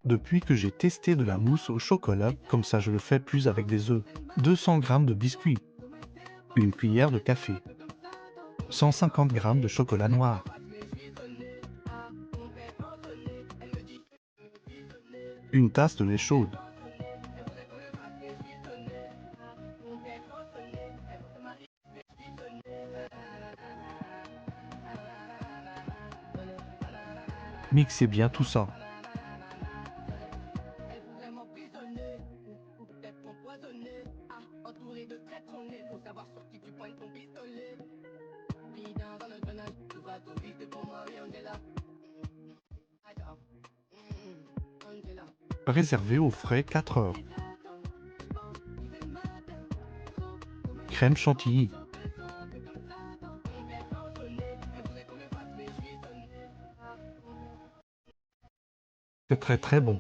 Depuis que j'ai testé de la mousse au chocolat, comme ça je le fais plus avec des œufs. 200 g de biscuits. Une cuillère de café. 150 g de chocolat noir. Une tasse de lait chaude. Mixez bien tout ça. Réservez au frais 4 heures. Crème chantilly. C'est très bon.